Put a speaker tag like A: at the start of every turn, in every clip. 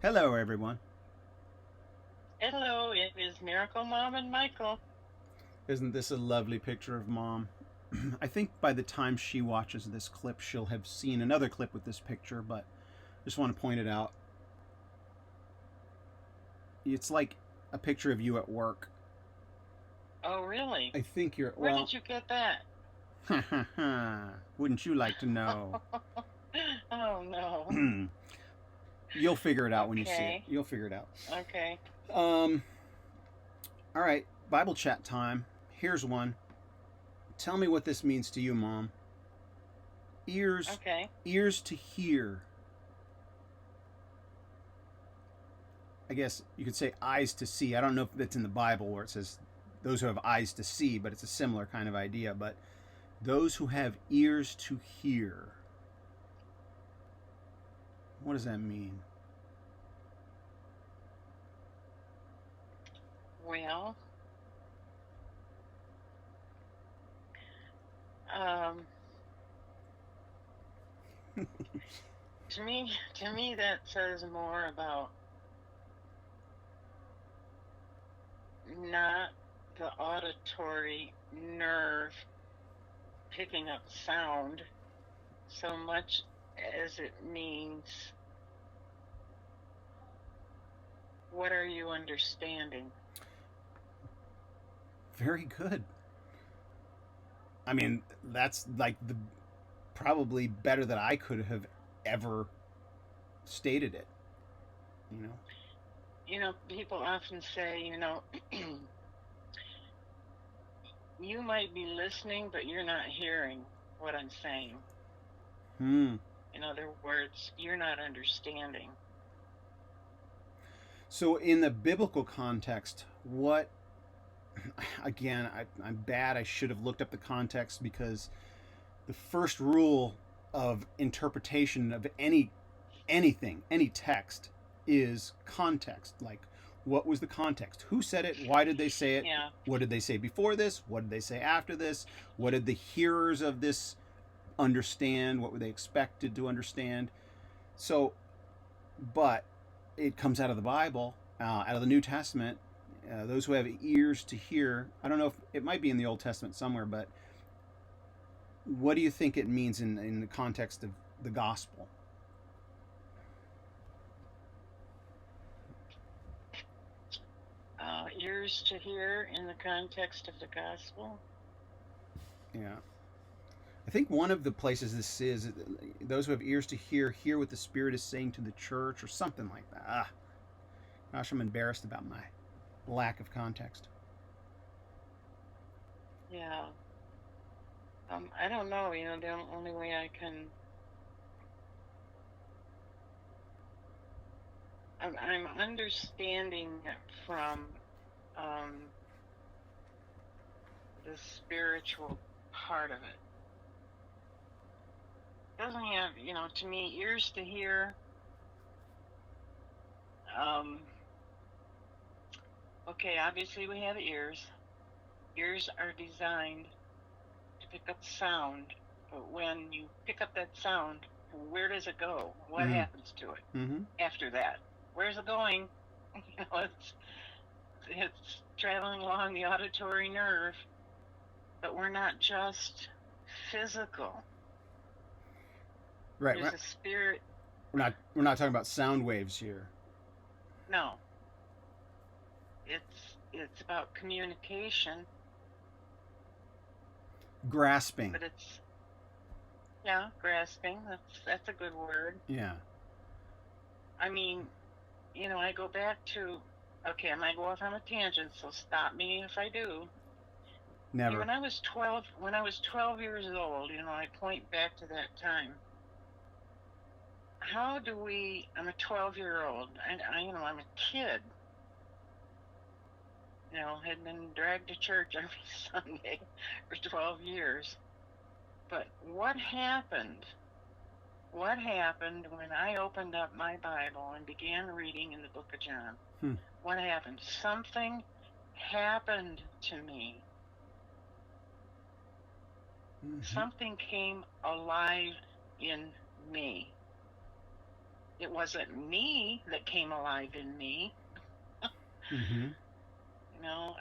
A: Hello, everyone.
B: Hello, it is Miracle Mom and Michael.
A: Isn't this a lovely picture of Mom? I think by the time she watches this clip, she'll have seen another clip with this picture, but I just want to point it out. It's like a picture of you at work.
B: Oh, really?
A: I think you're,
B: Where
A: well,
B: did you get that?
A: wouldn't you like to know?
B: Oh, no.
A: You'll figure it out when you see it.
B: Okay,
A: You'll figure it out.
B: okay,
A: Um, all right, Bible chat time. Here's one. Tell me what this means to you, Mom. Ears,
B: okay.
A: ears to hear. I guess you could say eyes to see. I don't know if it's in the Bible where it says those who have eyes to see, but it's a similar kind of idea. But those who have ears to hear. What does that mean?
B: Well, um, to me, that says more about not the auditory nerve picking up sound so much as it means what are you understanding?
A: Very good. I mean, that's like the probably better than I could have ever stated it. You know.
B: People often say, you might be listening, but you're not hearing what I'm saying.
A: Hmm.
B: In other words, you're not understanding.
A: So in the biblical context, what again, I'm bad. I should have looked up the context because the first rule of interpretation of anything, any text, is context. Like, what was the context? Who said it? Why did they say it?
B: Yeah,
A: What did they say before this? What did they say after this? What did the hearers of this understand? What were they expected to understand? So, but it comes out of the Bible, out of the New Testament. Those who have ears to hear. I don't know if it might be in the Old Testament somewhere, but what do you think it means in the context of the gospel?
B: ears to hear in the context of the gospel.
A: Yeah. I think one of the places this is those who have ears to hear, hear what the Spirit is saying to the church, or something like that. Gosh, I'm embarrassed about my lack of context.
B: Yeah. I don't know. The only way I can. I'm understanding it from um, the spiritual part of it. Doesn't have, to me, ears to hear. Um, okay, obviously we have ears. Ears are designed to pick up sound, but when you pick up that sound, where does it go? What
A: Mm-hmm.
B: happens to it
A: Mm-hmm.
B: after that? Where's it going? It's traveling along the auditory nerve, but we're not just physical.
A: Right.
B: There's a spirit.
A: We're not talking about sound waves here.
B: No, it's about communication,
A: Grasping.
B: but it's, yeah, grasping. That's a good word.
A: Yeah.
B: I mean, I go back to, okay, I might go off on a tangent, so stop me if I do.
A: Never.
B: When I was 12 years old, I point back to that time. I'm a 12-year-old, and I'm a kid, had been dragged to church every Sunday for 12 years. But what happened? What happened when I opened up my Bible and began reading in the book of John?
A: Hmm.
B: What happened? Something happened to me.
A: Mm-hmm.
B: Something came alive in me. It wasn't me that came alive in me.
A: Mm-hmm.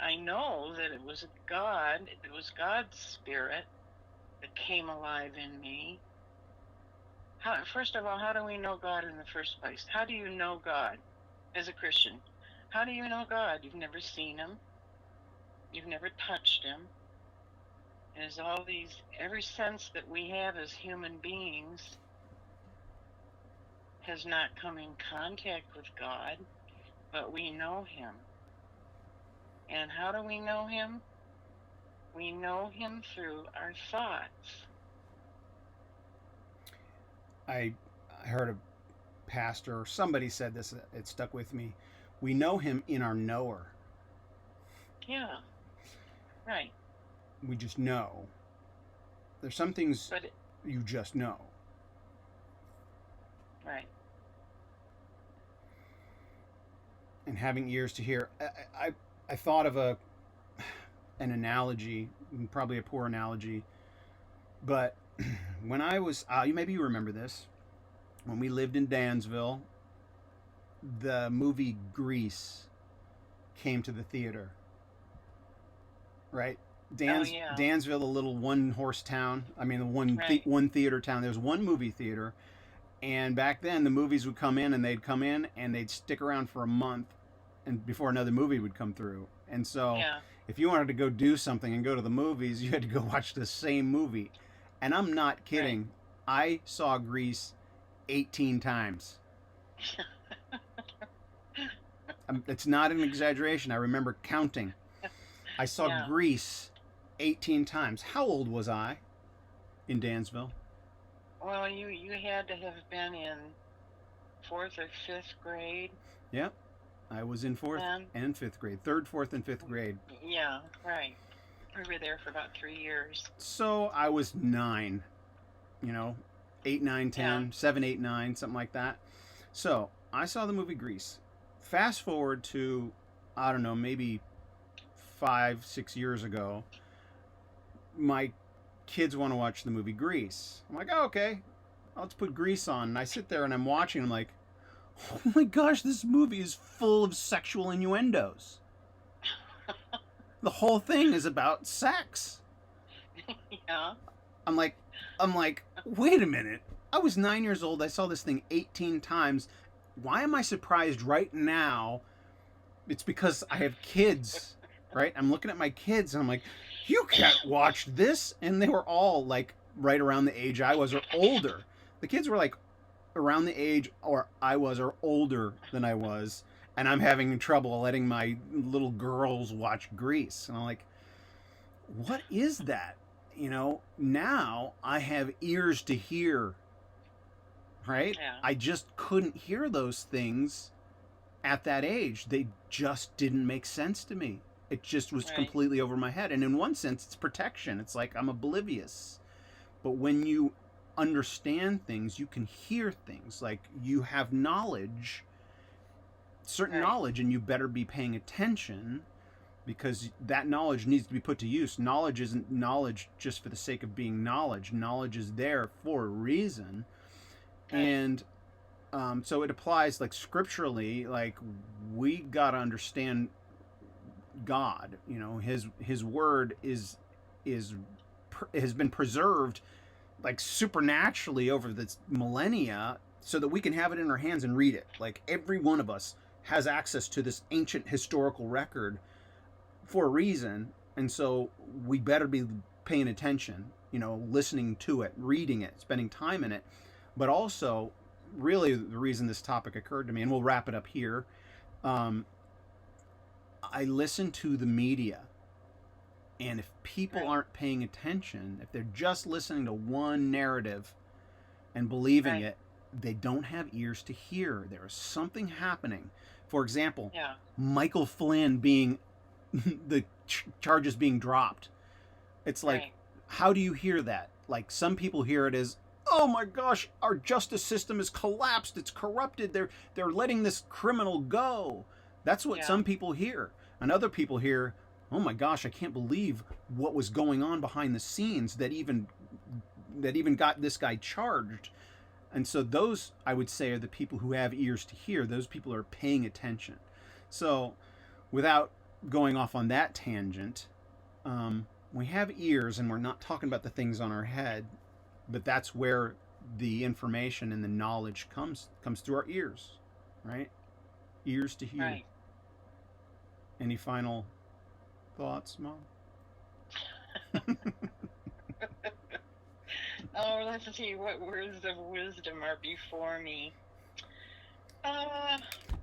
B: I know that it was God. It was God's spirit that came alive in me. First of all, how do we know God in the first place? How do you know God as a Christian? How do you know God? You've never seen him. You've never touched him. There's every sense that we have as human beings has not come in contact with God, but we know him. And how do we know him? We know him through our thoughts.
A: I heard a pastor or somebody said this, it stuck with me. We know him in our knower.
B: Yeah, right.
A: We just know. There's some things you just know.
B: Right.
A: And having ears to hear. I thought of an analogy, probably a poor analogy, but when I was, maybe you remember this, when we lived in Dansville, the movie Grease came to the theater, right? Dansville, a little one-horse town. I mean, one theater town. There's one movie theater, and back then the movies would come in, and they'd stick around for a month, and before another movie would come through. And so, if you wanted to go do something and go to the movies, you had to go watch the same movie. And I'm not kidding. Right. I saw Grease 18 times. It's not an exaggeration. I remember counting. I saw Grease 18 times. How old was I in Dansville?
B: Well, you had to have been in 4th or 5th grade.
A: Yep. I was in 4th and 5th grade. 3rd, 4th, and 5th grade.
B: Yeah, right. We were there for about 3 years.
A: So I was 9. 8, 9, 10, 7, 8, 9, something like that. So I saw the movie Grease. Fast forward to, I don't know, maybe 5, 6 years ago. My kids want to watch the movie Grease. I'm like, oh, okay, let's put Grease on. And I sit there and I'm watching. I'm like, oh my gosh, this movie is full of sexual innuendos. The whole thing is about sex.
B: Yeah.
A: I'm like, wait a minute. I was 9 years old. I saw this thing 18 times. Why am I surprised right now? It's because I have kids, right? I'm looking at my kids and I'm like, you can't watch this. And they were all like right around the age I was or older. The kids were like around the age or I was or older than I was. And I'm having trouble letting my little girls watch Grease. And I'm like, what is that? Now I have ears to hear, right?
B: Yeah.
A: I just couldn't hear those things at that age. They just didn't make sense to me. It just was completely over my head. And in one sense, it's protection. It's like I'm oblivious. But when you understand things, you can hear things. Like you have knowledge, certain knowledge, and you better be paying attention because that knowledge needs to be put to use. Knowledge isn't knowledge just for the sake of being knowledge. Knowledge is there for a reason. And so it applies like scripturally, like we got to understand God. His word has been preserved like supernaturally over the millennia so that we can have it in our hands and read it. Like every one of us has access to this ancient historical record for a reason. And so we better be paying attention, listening to it, reading it, spending time in it. But also, really the reason this topic occurred to me, and we'll wrap it up here, I listen to the media. And if people aren't paying attention, if they're just listening to one narrative and believing it, they don't have ears to hear. There is something happening. For example, Michael Flynn being the charges being dropped. It's like, how do you hear that? Like some people hear it as, oh my gosh, our justice system has collapsed. It's corrupted. They're letting this criminal go. That's what some people hear. And other people hear, oh my gosh, I can't believe what was going on behind the scenes that even got this guy charged. And so those, I would say, are the people who have ears to hear. Those people are paying attention. So without going off on that tangent, we have ears, and we're not talking about the things on our head, but that's where the information and the knowledge comes through our ears, right? Ears to hear.
B: Right.
A: Any final thoughts, Mom?
B: Oh, let's see what words of wisdom are before me.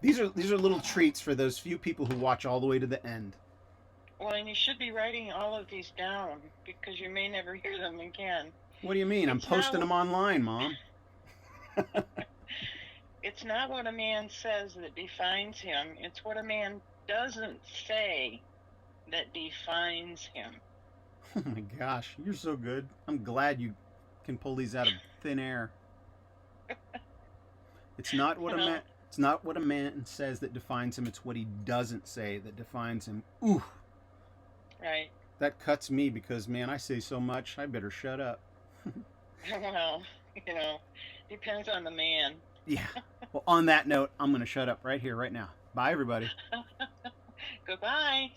A: These are little treats for those few people who watch all the way to the end.
B: Well, and you should be writing all of these down because you may never hear them again.
A: What do you mean? I'm
B: It's
A: posting
B: not-
A: them online, Mom.
B: It's not what a man says that defines him. It's what a man doesn't say that defines him.
A: Oh my gosh, you're so good. I'm glad you can pull these out of thin air. It's not what it's not what a man says that defines him, it's what he doesn't say that defines him. Ooh,
B: Right.
A: that cuts me because, man, I say so much, I better shut up.
B: Well, depends on the man.
A: Yeah. Well, on that note, I'm going to shut up right here, right now. Bye, everybody.
B: Goodbye.